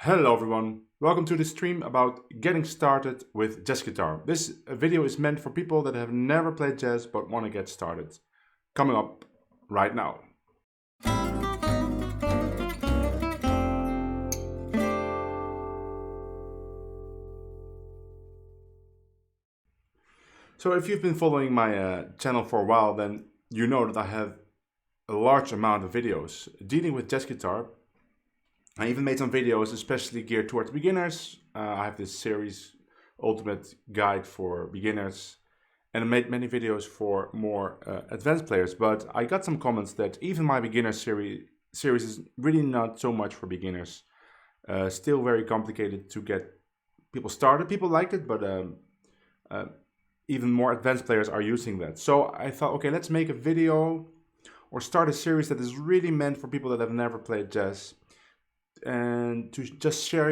Hello everyone, welcome to the stream about getting started with jazz guitar. This video is meant for people that have never played jazz but want to get started. Coming up right now. So if you've been following my channel for a while, then you know that I have a large amount of videos dealing with jazz guitar. I even made some videos especially geared towards beginners. I have this series, Ultimate Guide for Beginners, and I made many videos for more advanced players. But I got some comments that even my beginner series is really not so much for beginners. Still very complicated to get people started. People liked it, but even more advanced players are using that. So I thought, okay, let's make a video or start a series that is really meant for people that have never played jazz, and to just share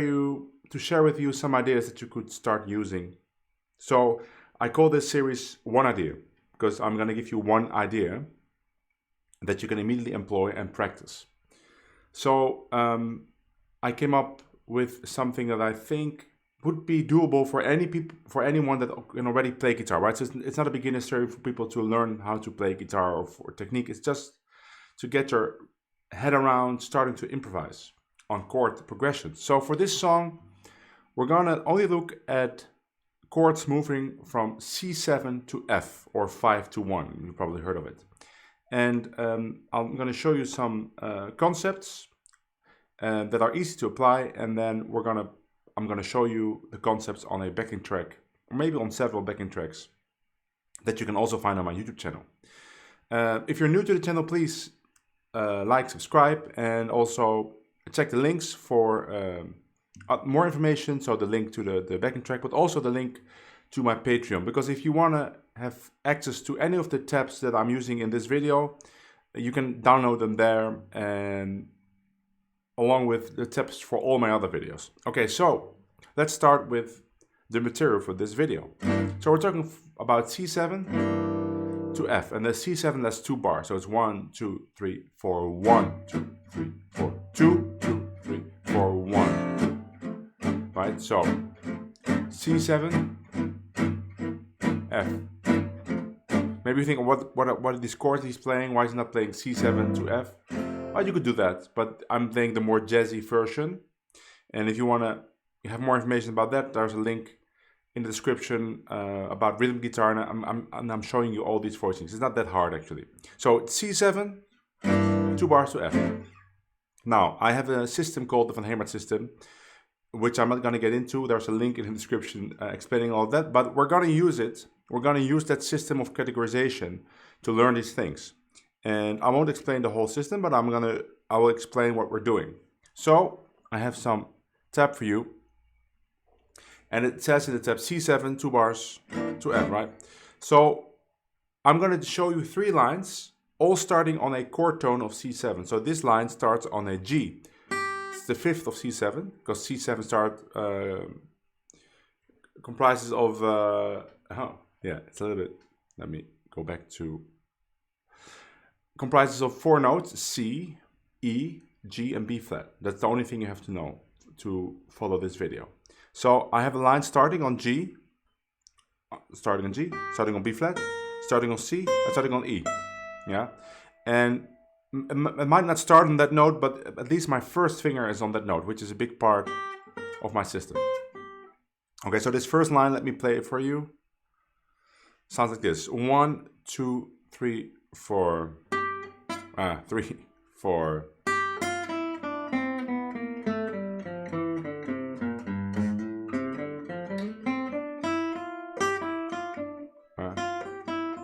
with you some ideas that you could start using. So I call this series One Idea, because I'm going to give you one idea that you can immediately employ and practice. So I came up with something that I think would be doable for anyone that can already play guitar, right? So it's not a beginner series for people to learn how to play guitar or for technique. It's just to get your head around starting to improvise on chord progressions. So for this song, we're gonna only look at chords moving from C7 to F or 5 to 1. You've probably heard of it. And I'm gonna show you some concepts that are easy to apply, and then I'm gonna show you the concepts on a backing track, or maybe on several backing tracks that you can also find on my YouTube channel. If you're new to the channel, please like, subscribe, and also check the links for more information, so the link to the backing track, but also the link to my Patreon, because if you want to have access to any of the tabs that I'm using in this video, you can download them there, and along with the tabs for all my other videos. Okay, so let's start with the material for this video. So we're talking about C7 to F, and the C7, that's 2 bars, so it's 1, 2, 3, 4, 1, 2, 3, 4, 2, 2, 3, 4, 1. Right, so C7, F. Maybe you think, what are these chords he's playing? Why is he not playing C7 to F? Well, you could do that, but I'm playing the more jazzy version. And if you want to have more information about that, there's a link in the description about rhythm guitar, and I'm showing you all these voicings. It's not that hard, actually. So C7, 2 bars to F. Now, I have a system called the Van Hemert system, which I'm not going to get into. There's a link in the description explaining all of that, but we're going to use it. We're going to use that system of categorization to learn these things. And I won't explain the whole system, but I will explain what we're doing. So I have some tab for you, and it says in the tab C7, 2 bars to F, right? So I'm going to show you 3 lines, all starting on a chord tone of C7. So this line starts on a G. It's the 5th of C7, because C7 comprises of, it's a little bit, let me go back to, comprises of 4 notes, C, E, G, and B flat. That's the only thing you have to know to follow this video. So I have a line starting on G, starting on G, starting on B flat, starting on C, and starting on E. Yeah, and it might not start on that note, but at least my first finger is on that note, which is a big part of my system. Okay, so this first line, let me play it for you. Sounds like this: 1, 2, 3, 4. 3, 4.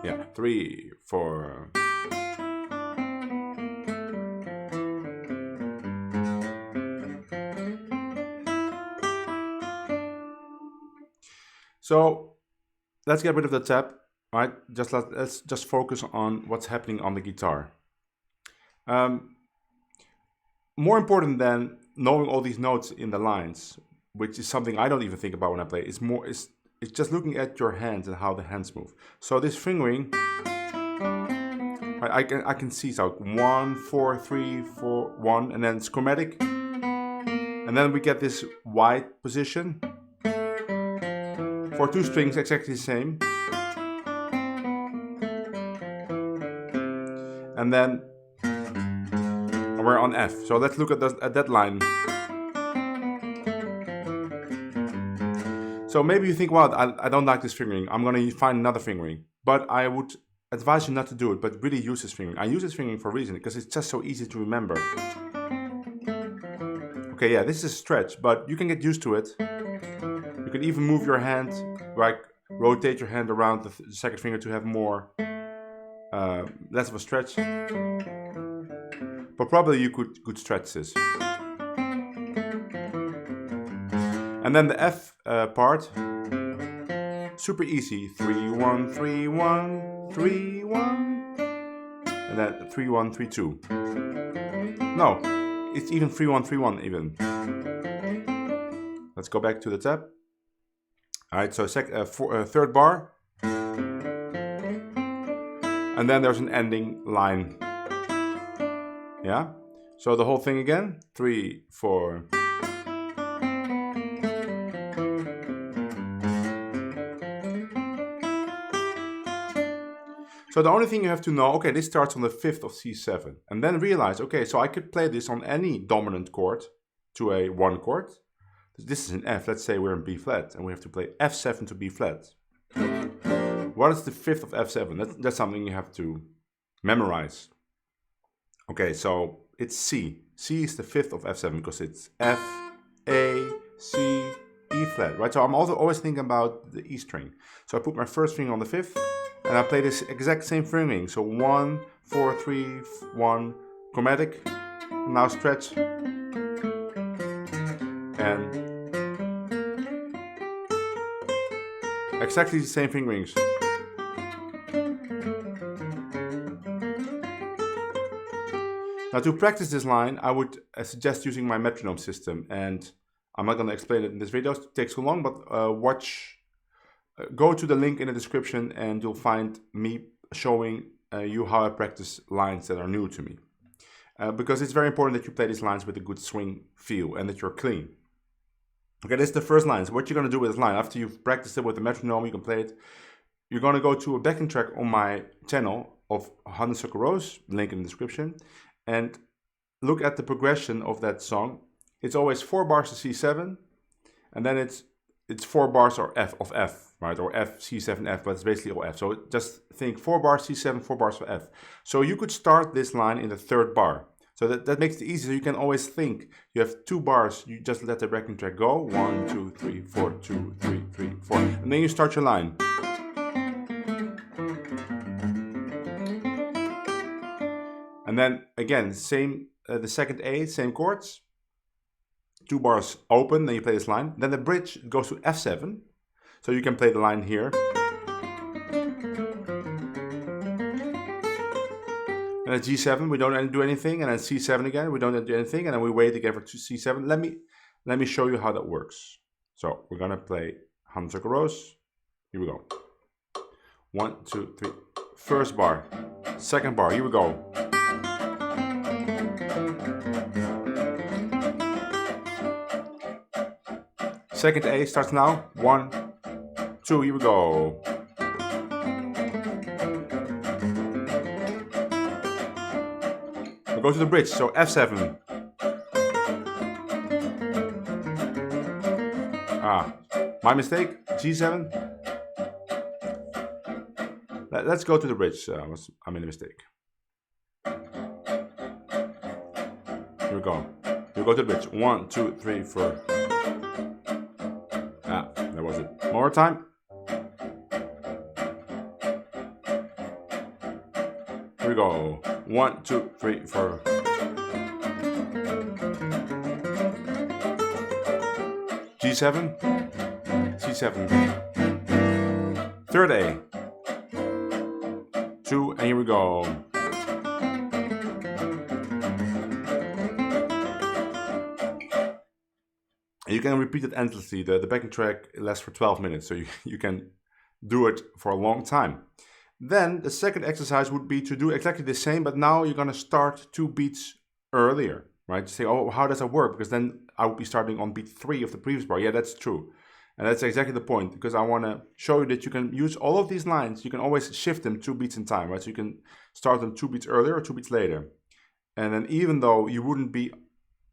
Yeah, 3, 4. So let's get rid of the tab, right? Let's just focus on what's happening on the guitar. More important than knowing all these notes in the lines, which is something I don't even think about when I play, it's just looking at your hands and how the hands move. So this fingering, I can see, so 1, 4, 3, 4, 1, and then it's chromatic. And then we get this wide position. For 2 strings, exactly the same. And then we're on F. So let's look at that line. So maybe you think, well, I don't like this fingering. I'm going to find another fingering. But I would advise you not to do it, but really use this fingering. I use this fingering for a reason, because it's just so easy to remember. Okay, yeah, this is a stretch, but you can get used to it. You can even move your hand, like rotate your hand around the second finger to have more, less of a stretch. But probably you could stretch this. And then the F part, super easy. 3 1 3 1 3 1, and then 3 1 3 2. No, it's even 3 1 3 1 even. Let's go back to the tab. All right, so third bar, and then there's an ending line. Yeah, so the whole thing again. 3 4. So the only thing you have to know, okay, this starts on the 5th of C7. And then realize, okay, so I could play this on any dominant chord to a 1 chord. This is an F, let's say we're in B flat, and we have to play F7 to B flat. What is the 5th of F7? That's something you have to memorize. Okay, so it's C. C is the 5th of F7 because it's F, A, C, E flat, right? So I'm also always thinking about the E string. So I put my first finger on the 5th, and I play this exact same fingering. So 1, 4, 3, 1, chromatic. Now stretch. And exactly the same fingerings. Now to practice this line, I would suggest using my metronome system. And I'm not going to explain it in this video, it takes too long, but go to the link in the description and you'll find me showing you how I practice lines that are new to me. Because it's very important that you play these lines with a good swing feel and that you're clean. Okay, this is the first line. So what you're going to do with this line, after you've practiced it with the metronome, you can play it. You're going to go to a backing track on my channel of Honeysuckle Rose, link in the description, and look at the progression of that song. It's always 4 bars to C7, and then it's 4 bars or F of F, right? Or F, C7, F, but it's basically all F. So just think 4 bars, C7, 4 bars for F. So you could start this line in the 3rd bar. So that makes it easy. So you can always think. You have 2 bars, you just let the backing track go. 1, 2, 3, 4, 2, 3, 3, 4. And then you start your line. And then again, same, the second A, same chords. 2 bars open, then you play this line. Then the bridge goes to F7. So you can play the line here. And at G7, we don't do anything. And then C7 again, we don't do anything. And then we wait again for C7. Let me show you how that works. So we're going to play Honeysuckle Rose. Here we go. 1, 2, 3. First bar. Second bar. Here we go. Second A starts now. 1, 2, here we go. We'll go to the bridge, so F7. My mistake, G7. Let's go to the bridge, I made a mistake. Here we go. We'll go to the bridge. 1, 2, 3, 4. That was it. One more time. Here we go. 1, 2, 3, 4. G7, C7. Third A. 2, and here we go. You can repeat it endlessly. The backing track lasts for 12 minutes, so you can do it for a long time. Then the second exercise would be to do exactly the same, but now you're going to start 2 beats earlier. right? You say, oh, how does that work? Because then I would be starting on beat 3 of the previous bar. Yeah, that's true. And that's exactly the point, because I want to show you that you can use all of these lines. You can always shift them 2 beats in time, right? So you can start them 2 beats earlier or 2 beats later. And then even though you wouldn't be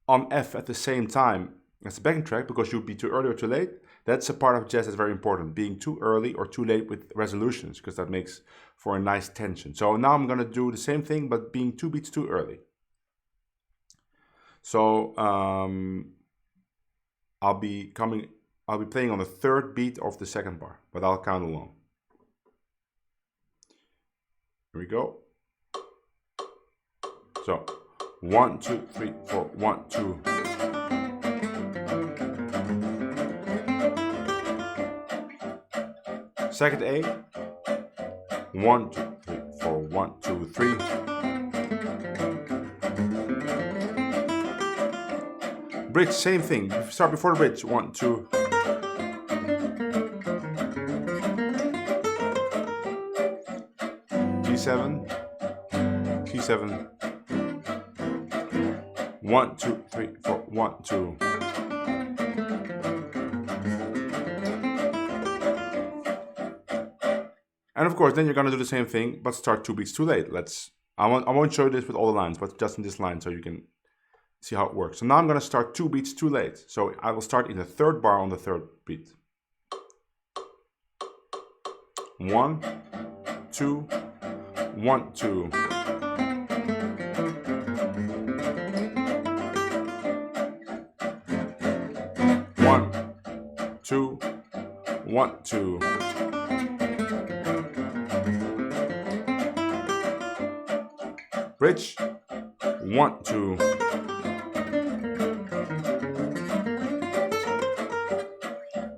on F at the same time as the backing track, because you'd be too early or too late, that's a part of jazz that's very important, being too early or too late with resolutions, because that makes for a nice tension. So now I'm going to do the same thing, but being 2 beats too early. So I'll be playing on the 3rd beat of the 2nd bar, but I'll count along. Here we go. So 1, 2, 3, 4, 1, 2. Second A. 1, 2, 3, 4, 1, 2, 3. Bridge, same thing. Start before the bridge. 1, 2. G7, G7. 1, 2, 3, 4, 1, 2. And of course, then you're gonna do the same thing, but start 2 beats too late. I won't show you this with all the lines, but just in this line, so you can see how it works. So now I'm gonna start 2 beats too late. So I will start in the 3rd bar on the 3rd beat. 1, 2, 1, 2. One, 2, 1, 2. Bridge. 1, 2.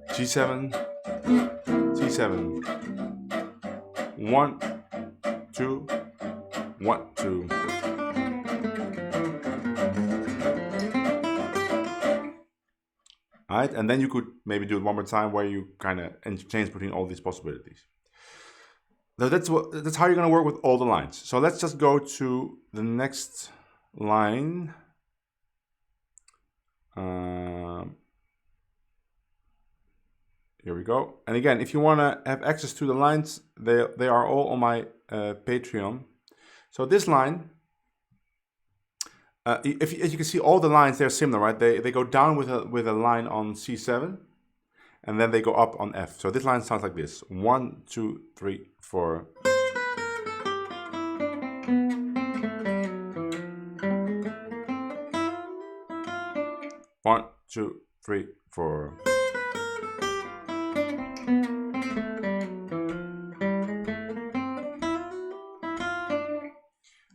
G7, G7. 1, 2, 1, 2. All right, and then you could maybe do it one more time where you kind of interchange between all these possibilities. So that's how you're going to work with all the lines. So let's just go to the next line. Here we go. And again, if you want to have access to the lines, they are all on my Patreon. So this line, as you can see, all the lines, they're similar, right? They go down with a line on C7, and then they go up on F. So this line sounds like this: 1, 2, 3, 4. One, 2, 3, 4.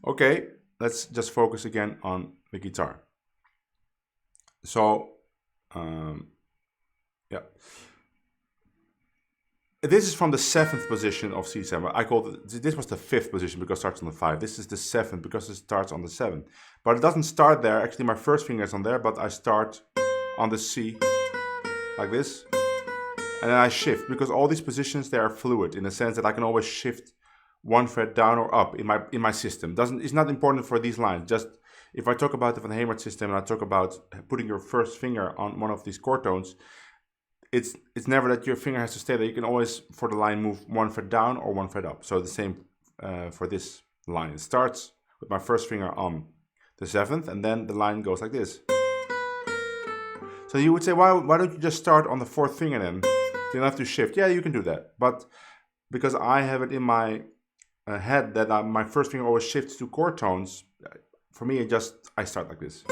Okay, let's just focus again on the guitar. So, yeah. This is from the 7th position of C7. I called it, this was the 5th position because it starts on the 5. This is the 7th because it starts on the 7. But it doesn't start there. Actually, my first finger is on there, but I start on the C, like this. And then I shift, because all these positions, they are fluid in the sense that I can always shift 1 fret down or up in my system. It's not important for these lines. Just if I talk about the Hemert system and I talk about putting your first finger on one of these chord tones, it's never that your finger has to stay there. You can always, for the line, move 1 fret down or 1 fret up. So the same for this line. It starts with my first finger on the 7th, and then the line goes like this. So you would say, why don't you just start on the 4th finger then? You don't have to shift. Yeah, you can do that. But because I have it in my head that my first finger always shifts to chord tones, for me, I start like this.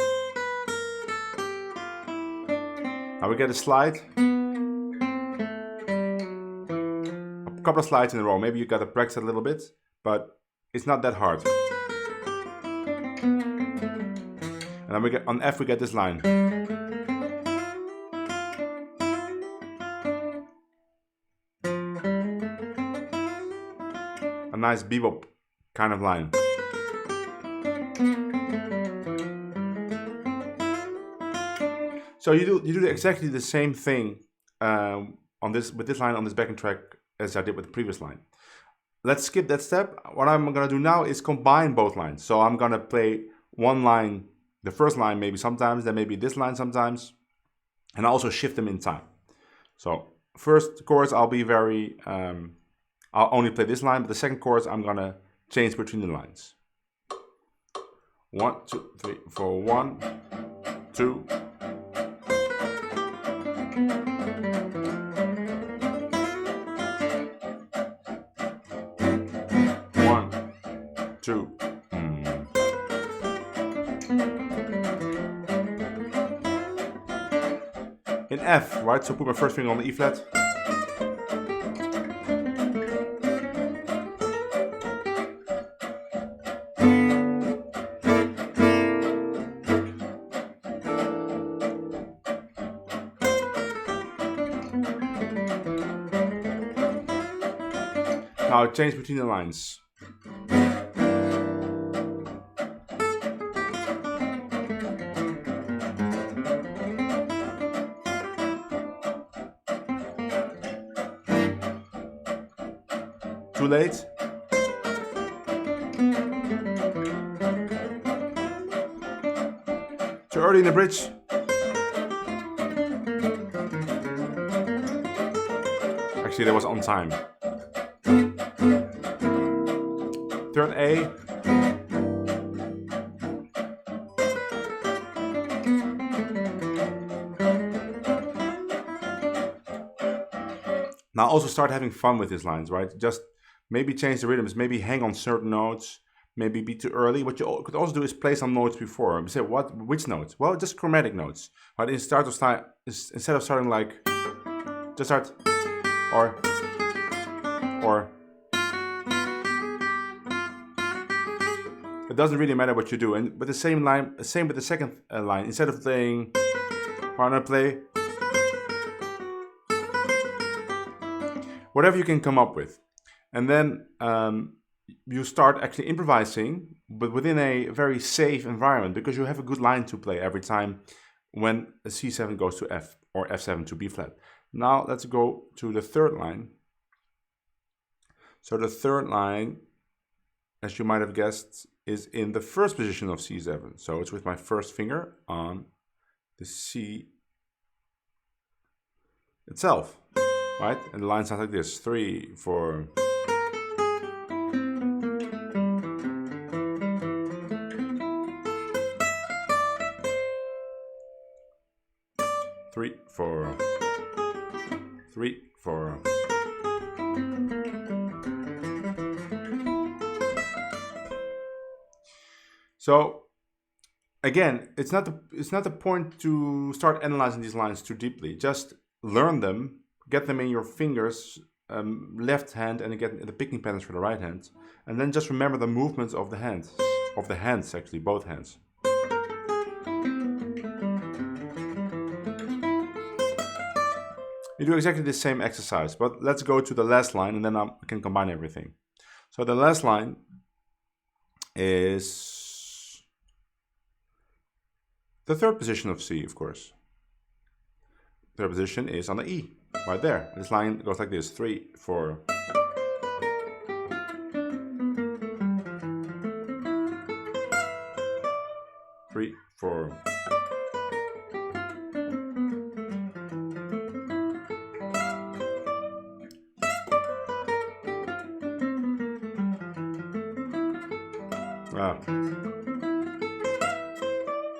Now we get a slide. A couple of slides in a row. Maybe you got to practice a little bit, but it's not that hard. And then we get on F, we get this line. A nice bebop kind of line. So you do exactly the same thing with this line on this backing track as I did with the previous line. Let's skip that step. What I'm gonna do now is combine both lines. So I'm gonna play one line the first line maybe sometimes, then maybe this line sometimes, and I also shift them in time. So first chords I'll be very, I'll only play this line, but the second chords I'm gonna change between the lines. 1, 2, 3, 4, 1, 2. 1, 2. In F, right? So put my first finger on the E flat. Now change between the lines. Too late. Too early in the bridge. Actually, that was on time. Third A. Now also start having fun with these lines, right? Just maybe change the rhythms, maybe hang on certain notes, maybe be too early. What you could also do is play some notes before. You say, which notes? Well, just chromatic notes. Right? Instead of starting like, just start, or. It doesn't really matter what you do. And but the same with the second line. Instead of playing, why not play whatever you can come up with. And then you start actually improvising, but within a very safe environment, because you have a good line to play every time when a C7 goes to F or F7 to B flat. Now let's go to the third line. So the third line, as you might have guessed, is in the first position of C7. So it's with my first finger on the C itself, right? And the line sounds like this: 3, 4. 3, 4. 3, 4. So again, it's not the point to start analyzing these lines too deeply. Just learn them, get them in your fingers, left hand, and get the picking patterns for the right hand, and then just remember the movements of the hands, actually, both hands. You do exactly the same exercise, but let's go to the last line, and then I can combine everything. So the last line is the third position of C, of course. Third position is on the E, right there. This line goes like this: 3, 4. Three, 4.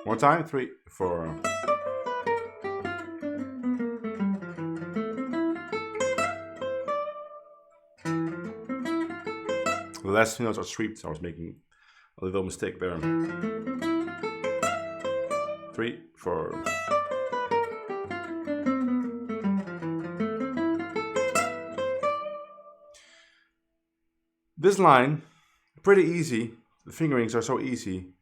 One time, 3, 4. The last two notes are swept, so I was making a little mistake there. 3, 4. This line, pretty easy. The fingerings are so easy.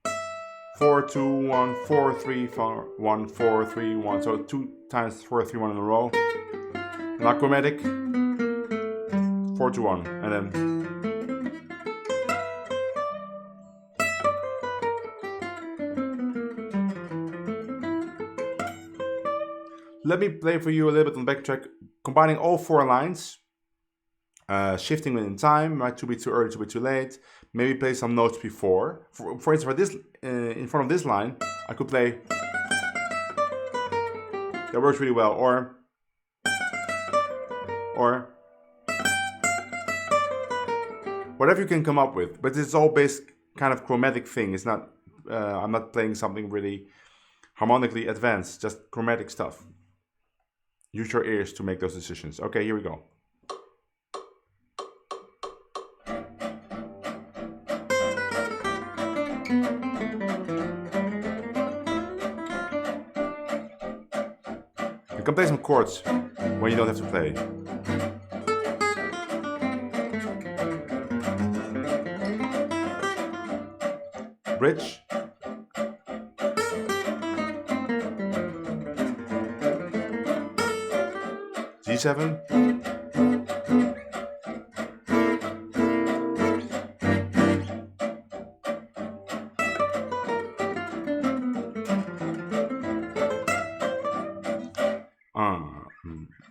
4, 2, 1, 4, 3, 4, 1, 4, 3, 1. So 2 times 4, 3, 1 in a row. Now chromatic. 4, 2, 1. And then. Let me play for you a little bit on the backtrack, combining all 4 lines. Shifting in time, right? To be too early, to be too late. maybe play some notes before. For instance, for this, in front of this line, I could play. That works really well. Or whatever you can come up with. But it's all based kind of chromatic thing. It's not. I'm not playing something really harmonically advanced. Just chromatic stuff. Use your ears to make those decisions. Okay, here we go. You can play some chords when you don't have to play. Bridge. G7.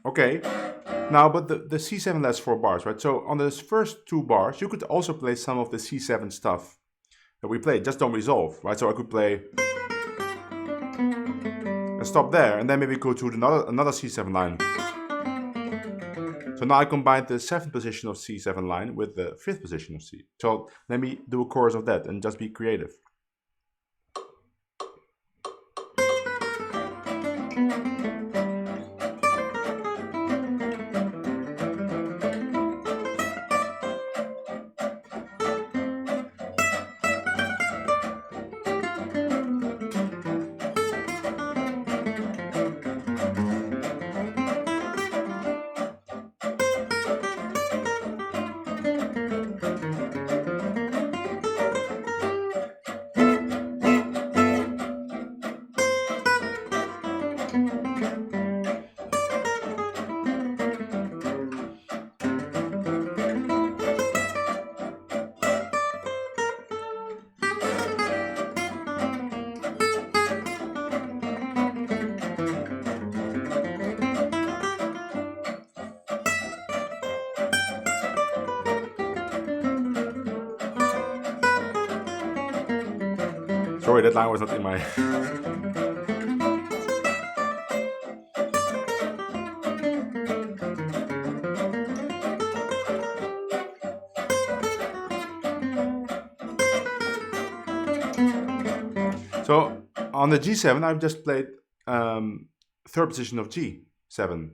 Okay. Now, but the C7 lasts 4 bars, right? So on those first 2 bars, you could also play some of the C7 stuff that we played. Just don't resolve, right? So I could play and stop there, and then maybe go to another C7 line. So now I combined the 7th position of C7 line with the 5th position of C. So let me do a chorus of that and just be creative. Sorry, that line was not in my... So on the G7, I've just played 3rd position of G7.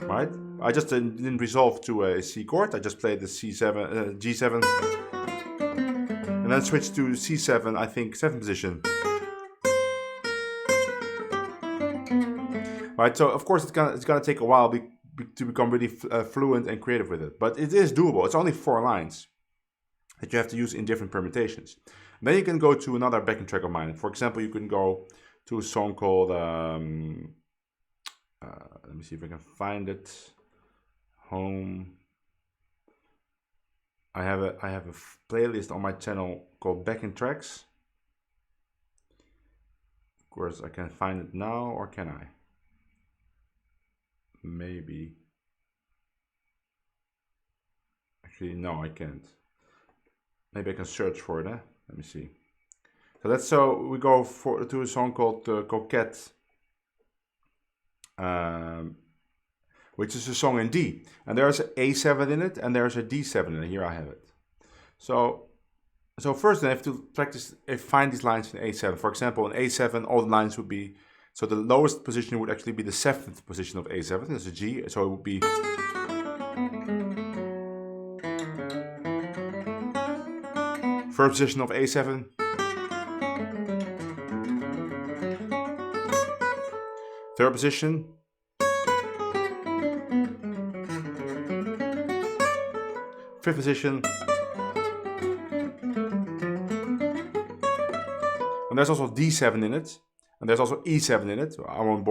Right? I just didn't resolve to a C chord. I just played the C7, G7. And then switch to C7, I think 7th position. Right, so of course it's gonna take a while to become really fluent and creative with it, but it is doable. It's only 4 lines that you have to use in different permutations. And then you can go to another backing track of mine. For example, you can go to a song called let me see if I can find it. Home. I have a playlist on my channel called Backing Tracks. Of course, I can find it now, or can I? Maybe. Actually, no, I can't. Maybe I can search for it. Let me see. So we go to a song called Coquette. Which is a song in D. And there's an A7 in it, and there's a D7 in it. Here I have it. So first I have to practice, find these lines in A7. For example, in A7, all the lines would be, so the lowest position would actually be the 7th position of A7. There's a G, so it would be... First position of A7. Third position. Fifth position. And there's also D7 in it. And there's also E7 in it. I won't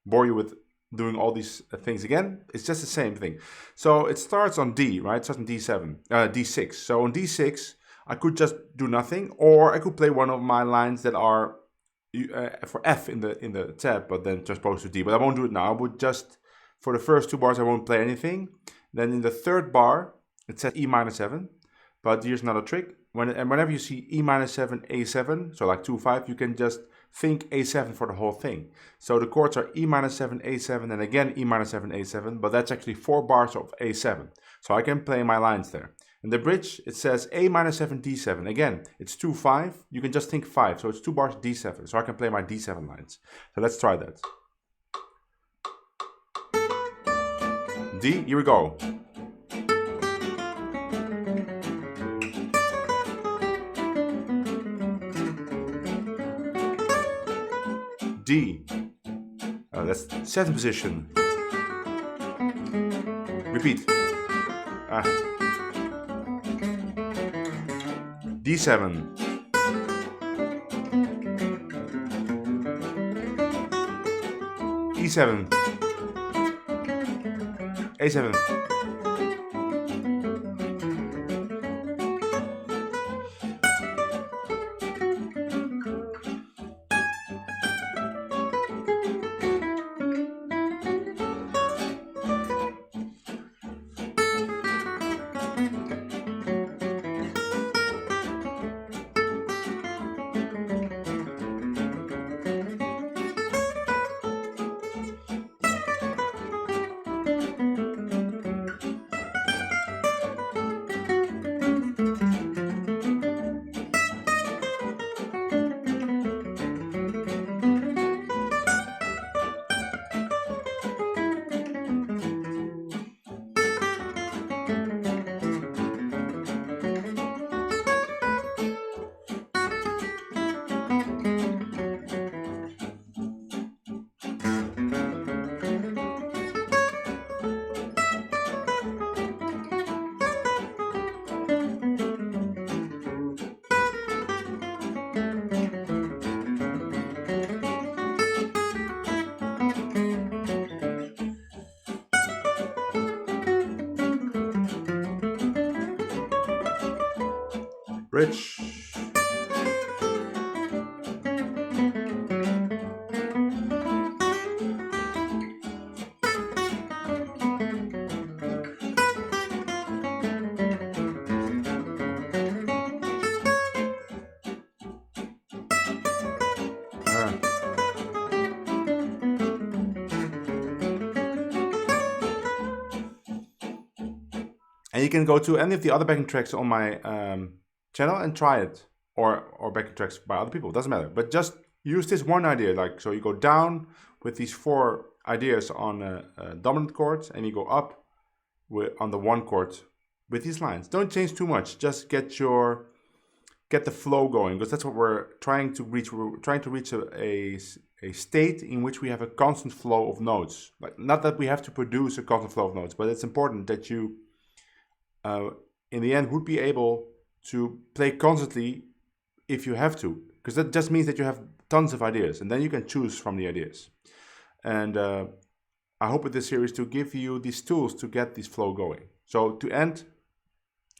bore you with doing all these things again. It's just the same thing. So it starts on D, right? It starts on D7, D6. So on D6, I could just do nothing, or I could play one of my lines that are for F in the tab, but then transpose to D. But I won't do it now. I would just, for the first 2 bars, I won't play anything. Then in the 3rd bar, it says E minor 7. But here's another trick. Whenever you see E minor 7, A7, so like 2-5, you can just think A7 for the whole thing. So the chords are E minor 7, A7, and again E minor 7, A7, but that's actually 4 bars of A7. So I can play my lines there. In the bridge, it says A minor 7, D7. Again, it's 2-5. You can just think 5, so it's 2 bars D7. So I can play my D7 lines. So let's try that. D, here we go. D. That's 7th position. Repeat. D7. E7. A7. Bridge. And you can go to any of the other backing tracks on my channel and try it, or backing tracks by other people, doesn't matter. But just use this one idea, like, so you go down with these 4 ideas on dominant chords, and you go up on the 1 chord with these lines. Don't change too much, just get the flow going, because that's what we're trying to reach. We're trying to reach a state in which we have a constant flow of notes. Like, not that we have to produce a constant flow of notes, but it's important that you in the end would be able to play constantly if you have to, because that just means that you have tons of ideas, and then you can choose from the ideas. And I hope with this series to give you these tools to get this flow going. So to end,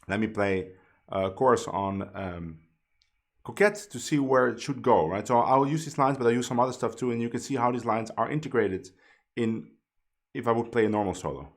let me play a chorus on Coquette to see where it should go, right? So I'll use these lines, but I'll use some other stuff too, and you can see how these lines are integrated in if I would play a normal solo.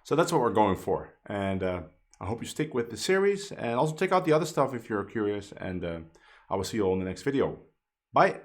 So that's what we're going for. And I hope you stick with the series and also check out the other stuff if you're curious. And I will see you all in the next video. Bye.